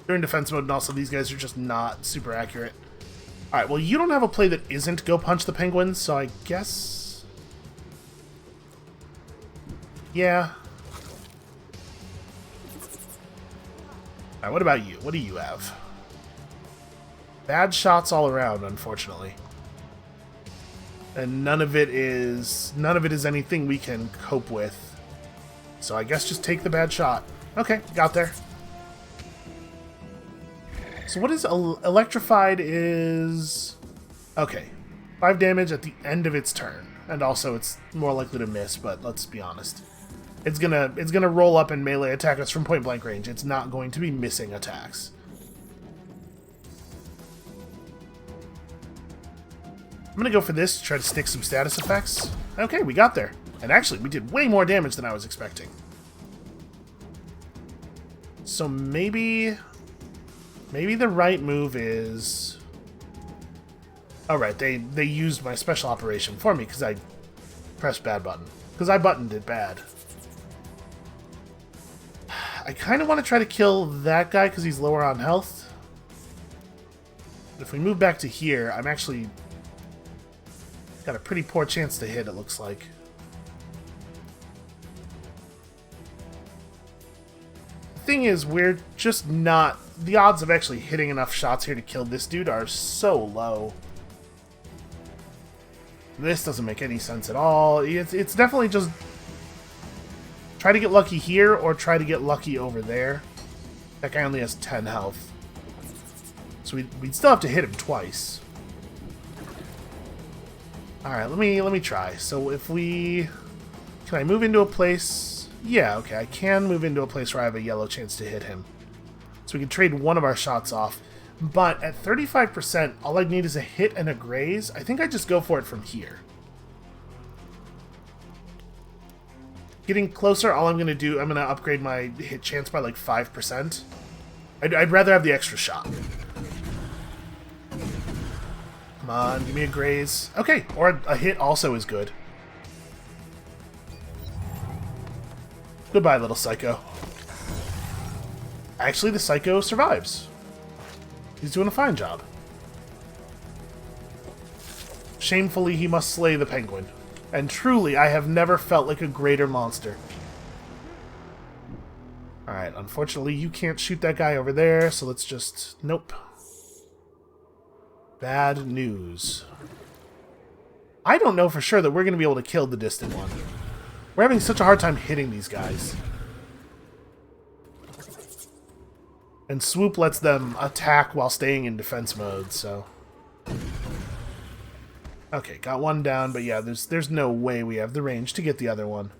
They're in defense mode, and also these guys are just not super accurate. Alright, well, you don't have a play that isn't go punch the penguins, so I guess... Yeah. Alright, what about you? What do you have? Bad shots all around, unfortunately. And none of it is anything we can cope with. So I guess just take the bad shot. Okay, got there. So what is electrified is... Okay. 5 damage at the end of its turn. And also it's more likely to miss, but let's be honest. It's gonna roll up and melee attack us from point blank range. It's not going to be missing attacks. I'm gonna go for this to try to stick some status effects. Okay, we got there. And actually, we did way more damage than I was expecting. So maybe the right move is... Alright, they used my special operation for me because I pressed bad button. Because I buttoned it bad. I kind of want to try to kill that guy because he's lower on health. But if we move back to here, I'm actually... got a pretty poor chance to hit, it looks like. Thing is, we're just not... The odds of actually hitting enough shots here to kill this dude are so low. This doesn't make any sense at all. It's definitely just... Try to get lucky here, or try to get lucky over there. That guy only has 10 health. So we'd still have to hit him twice. Alright, let me try. So if we... Can I move into a place... Yeah, okay, I can move into a place where I have a yellow chance to hit him. So we can trade one of our shots off. But at 35%, all I need is a hit and a graze. I think I just go for it from here. Getting closer, all I'm going to do, I'm going to upgrade my hit chance by like 5%. I'd rather have the extra shot. Come on, give me a graze. Okay, or a hit also is good. Goodbye, little psycho. Actually, the psycho survives. He's doing a fine job. Shamefully, he must slay the penguin. And truly, I have never felt like a greater monster. Alright, unfortunately, you can't shoot that guy over there, so let's just... Nope. Bad news. I don't know for sure that we're going to be able to kill the distant one. We're having such a hard time hitting these guys. And Swoop lets them attack while staying in defense mode, so... Okay, got one down, but yeah, there's no way we have the range to get the other one.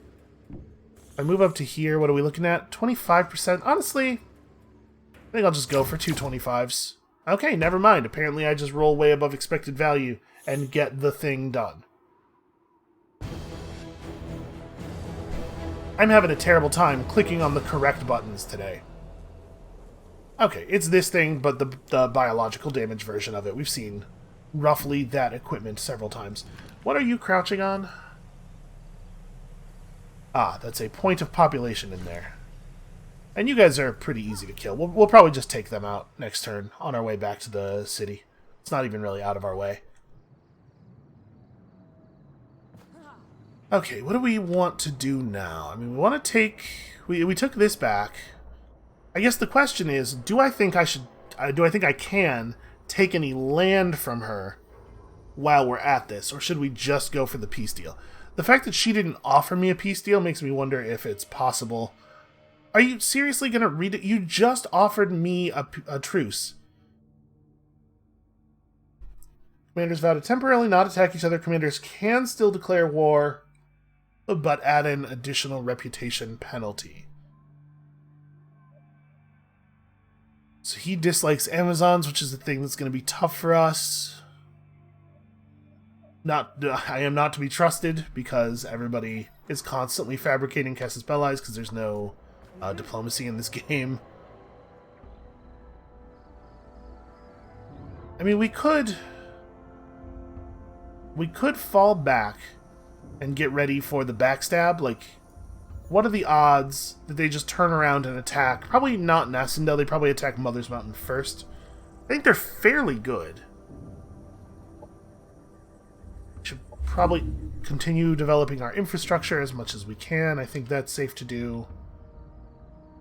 If I move up to here, what are we looking at? 25%? Honestly, I think I'll just go for 225s. Okay, never mind. Apparently I just roll way above expected value and get the thing done. I'm having a terrible time clicking on the correct buttons today. Okay, it's this thing, but the biological damage version of it. We've seen roughly that equipment several times. What are you crouching on? Ah, that's a point of population in there. And you guys are pretty easy to kill. We'll probably just take them out next turn on our way back to the city. It's not even really out of our way. Okay, what do we want to do now? I mean, we want to take... We took this back. I guess the question is, do I think I can take any land from her while we're at this, or should we just go for the peace deal? The fact that she didn't offer me a peace deal makes me wonder if it's possible Are you seriously gonna read it? You just offered me a truce. Commanders vow to temporarily not attack each other. Commanders can still declare war, but add an additional reputation penalty. So he dislikes Amazons, which is the thing that's going to be tough for us. I am not to be trusted because everybody is constantly fabricating Casus Belli's because there's no diplomacy in this game. I mean, we could fall back and get ready for the backstab. Like, what are the odds that they just turn around and attack? Probably not Nassendale. They probably attack Mother's Mountain first. I think they're fairly good. Should probably continue developing our infrastructure as much as we can. I think that's safe to do.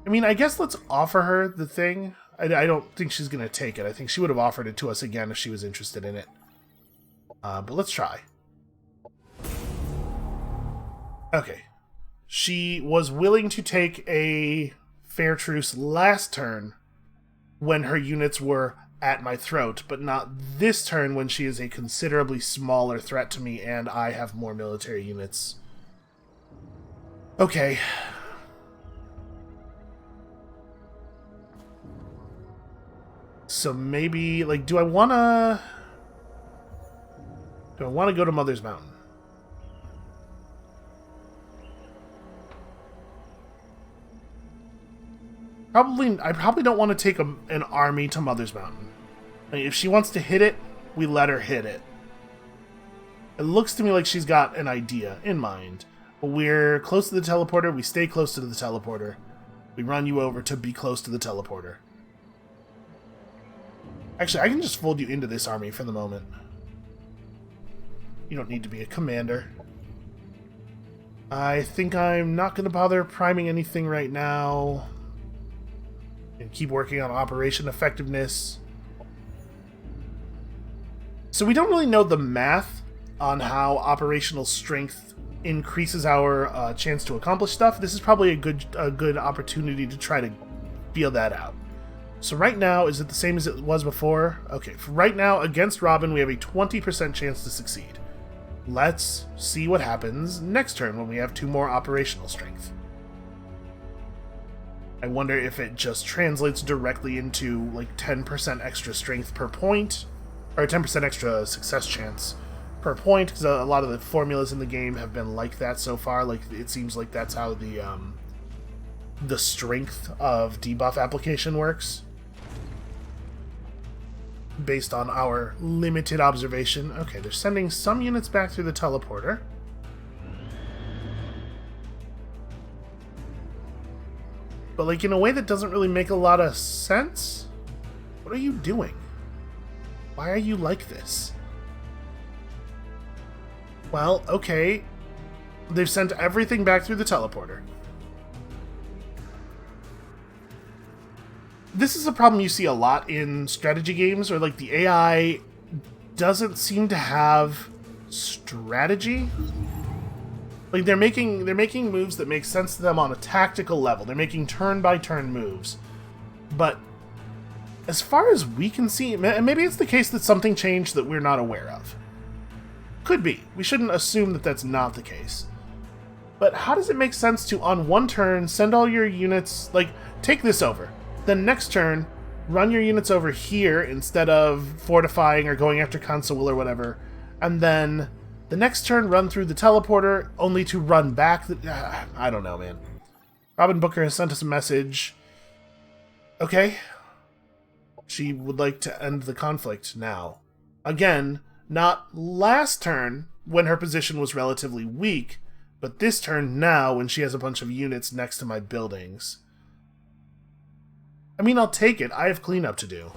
I mean, I guess let's offer her the thing. I don't think she's going to take it. I think she would have offered it to us again if she was interested in it. But let's try. Okay. She was willing to take a fair truce last turn when her units were at my throat, but not this turn when she is a considerably smaller threat to me and I have more military units. Okay. So maybe, like, do I want to go to Mother's Mountain? I probably don't want to take an army to Mother's Mountain. I mean, if she wants to hit it, we let her hit it. It looks to me like she's got an idea in mind. But we're close to the teleporter, we stay close to the teleporter. We run you over to be close to the teleporter. Actually, I can just fold you into this army for the moment. You don't need to be a commander. I think I'm not going to bother priming anything right now. And keep working on operation effectiveness. So we don't really know the math on how operational strength increases our chance to accomplish stuff. This is probably a good opportunity to try to feel that out. So right now, is it the same as it was before? Okay, for right now, against Robin, we have a 20% chance to succeed. Let's see what happens next turn when we have 2 more operational strength. I wonder if it just translates directly into, like, 10% extra strength per point, or 10% extra success chance per point, because a lot of the formulas in the game have been like that so far. Like, it seems like that's how the strength of debuff application works, based on our limited observation. Okay, they're sending some units back through the teleporter. But, like, in a way that doesn't really make a lot of sense. What are you doing? Why are you like this? Well, okay. They've sent everything back through the teleporter. This is a problem you see a lot in strategy games, where, like, the AI doesn't seem to have strategy. Like, they're making moves that make sense to them on a tactical level. They're making turn-by-turn moves. But as far as we can see, and maybe it's the case that something changed that we're not aware of. Could be. We shouldn't assume that that's not the case. But how does it make sense to, on one turn, send all your units, like, take this over. Then next turn, run your units over here instead of fortifying or going after Consul or whatever. And then the next turn, run through the teleporter, only to run back. I don't know, man. Robin Booker has sent us a message. Okay. She would like to end the conflict now. Again, not last turn, when her position was relatively weak, but this turn now, when she has a bunch of units next to my buildings. I mean, I'll take it. I have cleanup to do.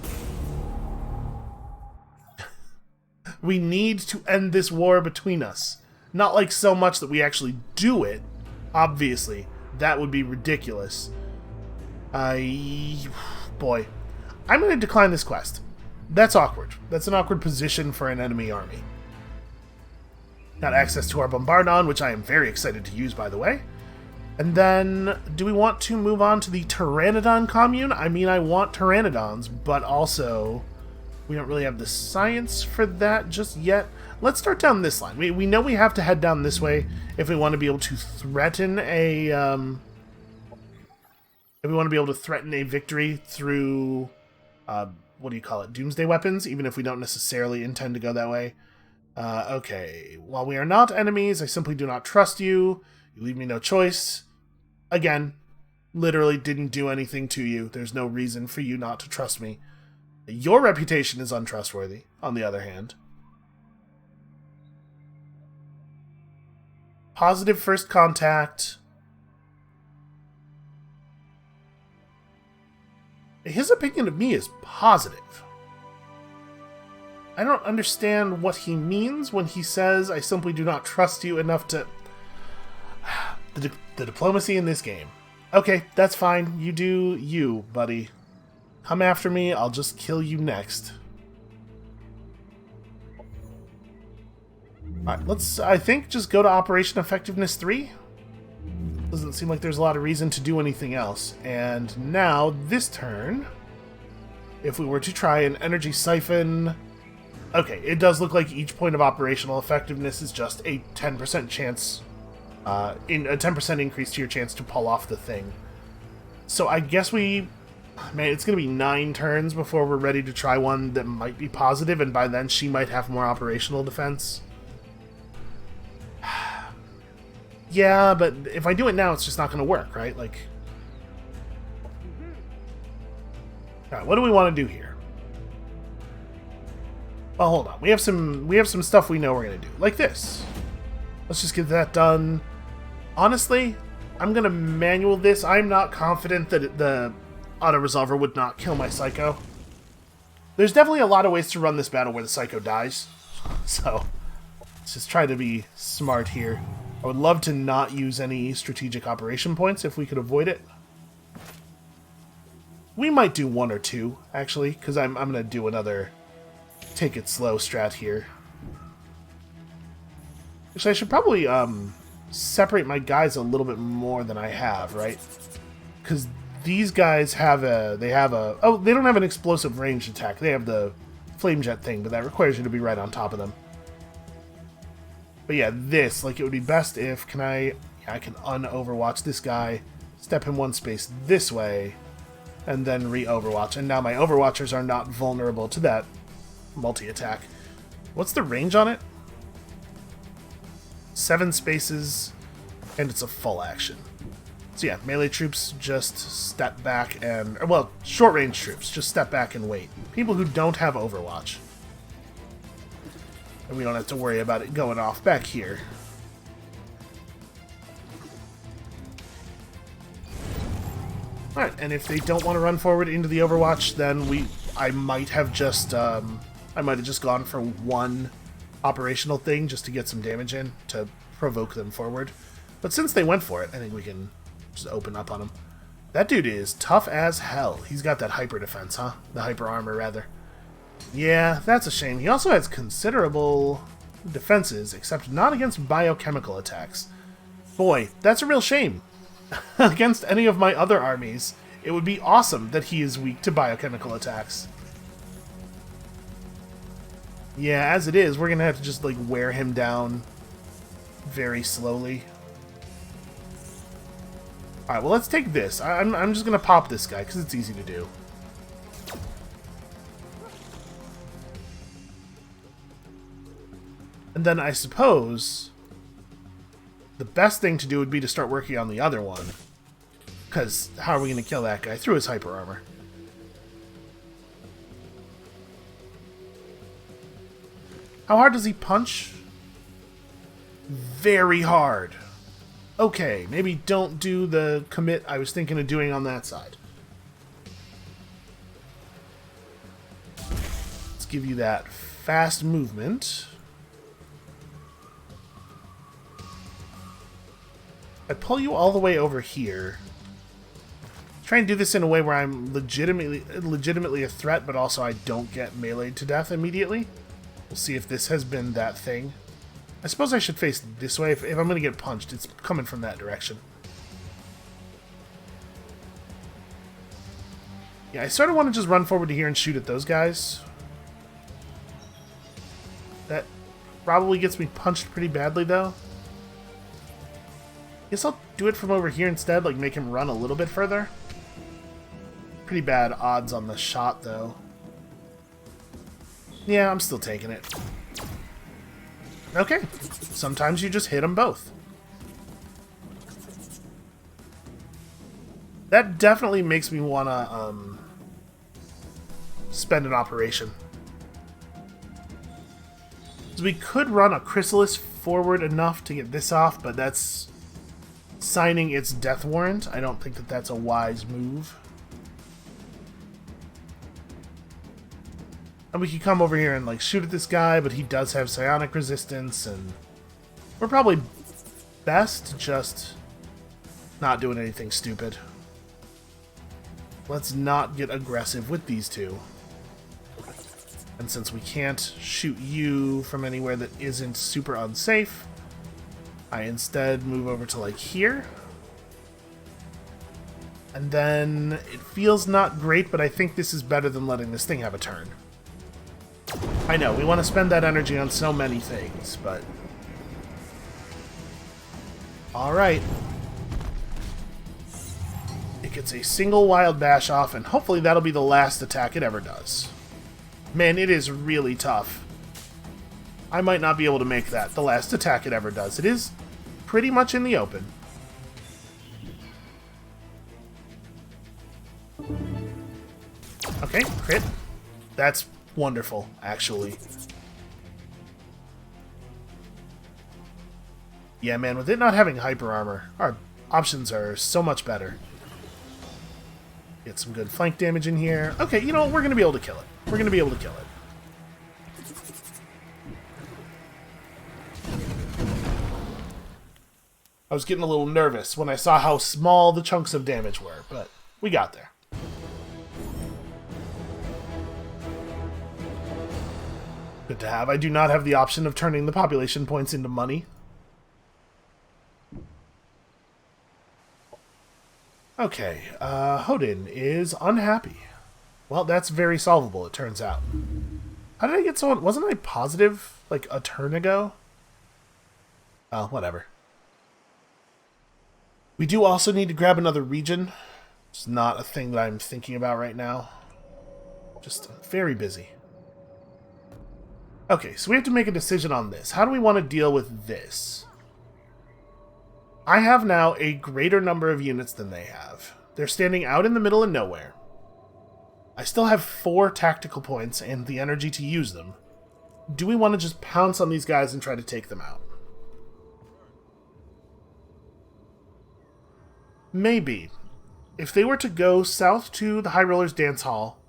We need to end this war between us. Not like so much that we actually do it. Obviously. That would be ridiculous. Boy. I'm going to decline this quest. That's awkward. That's an awkward position for an enemy army. Got access to our Bombardon, which I am very excited to use, by the way. And then, do we want to move on to the Pteranodon commune? I mean, I want Pteranodons, but also we don't really have the science for that just yet. Let's start down this line. We know we have to head down this way if we want to be able to threaten a victory through what do you call it? Doomsday weapons, even if we don't necessarily intend to go that way. Okay. While we are not enemies, I simply do not trust you. You leave me no choice. Again, literally didn't do anything to you. There's no reason for you not to trust me. Your reputation is untrustworthy, on the other hand. Positive first contact. His opinion of me is positive. I don't understand what he means when he says, I simply do not trust you enough to... The diplomacy in this game. Okay, that's fine. You do you, buddy. Come after me, I'll just kill you next. Alright, let's, I think, just go to Operation Effectiveness 3. Doesn't seem like there's a lot of reason to do anything else. And now, this turn, if we were to try an Energy Siphon... Okay, it does look like each point of operational effectiveness is just a 10% chance, in a 10% increase to your chance to pull off the thing. So I guess we... Man, it's going to be 9 turns before we're ready to try one that might be positive, and by then she might have more operational defense. Yeah, but if I do it now, it's just not going to work, right? Like... Alright, what do we want to do here? Well, hold on. We have some stuff we know we're going to do. Like this. Let's just get that done. Honestly, I'm going to manual this. I'm not confident that the auto-resolver would not kill my Psycho. There's definitely a lot of ways to run this battle where the Psycho dies. So, let's just try to be smart here. I would love to not use any strategic operation points if we could avoid it. We might do 1 or 2, actually, because I'm going to do another take it slow strat here. Actually, I should probably separate my guys a little bit more than I have, right? Because these guys have oh, they don't have an explosive ranged attack. They have the flame jet thing, but that requires you to be right on top of them. But yeah, this, like, it would be best if, I can un-overwatch this guy, step him 1 space this way, and then re-overwatch. And now my overwatchers are not vulnerable to that multi-attack. What's the range on it? 7 spaces, and it's a full action. So yeah, melee troops just step back and... Well, short-range troops just step back and wait. People who don't have Overwatch. And we don't have to worry about it going off back here. Alright, and if they don't want to run forward into the Overwatch, then I might have just gone for 1 operational thing just to get some damage in, to provoke them forward. But since they went for it, I think we can just open up on them. That dude is tough as hell. He's got that hyper defense, huh? The hyper armor, rather. Yeah, that's a shame. He also has considerable defenses, except not against biochemical attacks. Boy, that's a real shame. Against any of my other armies, it would be awesome that he is weak to biochemical attacks. Yeah, as it is, we're gonna have to just, like, wear him down very slowly. Alright, well, let's take this. I'm just gonna pop this guy, because it's easy to do. And then I suppose the best thing to do would be to start working on the other one. Because how are we going to kill that guy? Through his hyper armor. How hard does he punch? Very hard. Okay, maybe don't do the commit I was thinking of doing on that side. Let's give you that fast movement. I pull you all the way over here. Try and do this in a way where I'm legitimately a threat, but also I don't get meleeed to death immediately. We'll see if this has been that thing. I suppose I should face this way. If I'm going to get punched, it's coming from that direction. Yeah, I sort of want to just run forward to here and shoot at those guys. That probably gets me punched pretty badly, though. Guess I'll do it from over here instead, like make him run a little bit further. Pretty bad odds on the shot, though. Yeah, I'm still taking it. Okay, sometimes you just hit them both. That definitely makes me want to spend an operation. So we could run a Chrysalis forward enough to get this off, but that's signing its death warrant. I don't think that that's a wise move. And we could come over here and like shoot at this guy, but he does have psionic resistance, and we're probably best just not doing anything stupid. Let's not get aggressive with these two. And since we can't shoot you from anywhere that isn't super unsafe, I instead move over to like here. And then it feels not great, but I think this is better than letting this thing have a turn. I know, we want to spend that energy on so many things, but... Alright. It gets a single wild bash off, and hopefully that'll be the last attack it ever does. Man, it is really tough. I might not be able to make that the last attack it ever does. It is pretty much in the open. Okay, crit. That's wonderful, actually. Yeah, man, with it not having hyper armor, our options are so much better. Get some good flank damage in here. Okay, you know what? We're going to be able to kill it. We're going to be able to kill it. I was getting a little nervous when I saw how small the chunks of damage were, but we got there. Good to have. I do not have the option of turning the population points into money. Okay, Hodin is unhappy. Well, that's very solvable, it turns out. How did I get so... Wasn't I positive, like, a turn ago? Oh, whatever. We do also need to grab another region. It's not a thing that I'm thinking about right now. Just very busy. Okay, so we have to make a decision on this. How do we want to deal with this? I have now a greater number of units than they have. They're standing out in the middle of nowhere. I still have 4 tactical points and the energy to use them. Do we want to just pounce on these guys and try to take them out? Maybe. If they were to go south to the High Rollers Dance Hall,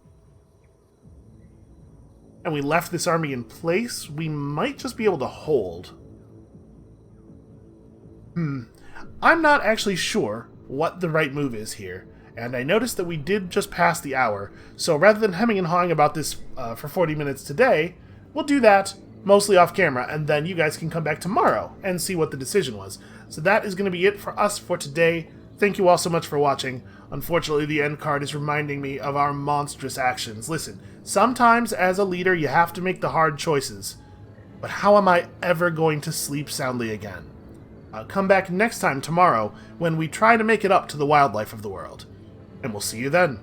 and we left this army in place, we might just be able to hold. I'm not actually sure what the right move is here, and I noticed that we did just pass the hour, so rather than hemming and hawing about this for 40 minutes today, we'll do that mostly off camera, and then you guys can come back tomorrow and see what the decision was. So that is going to be it for us for today. Thank you all so much for watching. Unfortunately, the end card is reminding me of our monstrous actions. Listen, sometimes as a leader you have to make the hard choices, but how am I ever going to sleep soundly again? Come back next time tomorrow when we try to make it up to the wildlife of the world. And we'll see you then.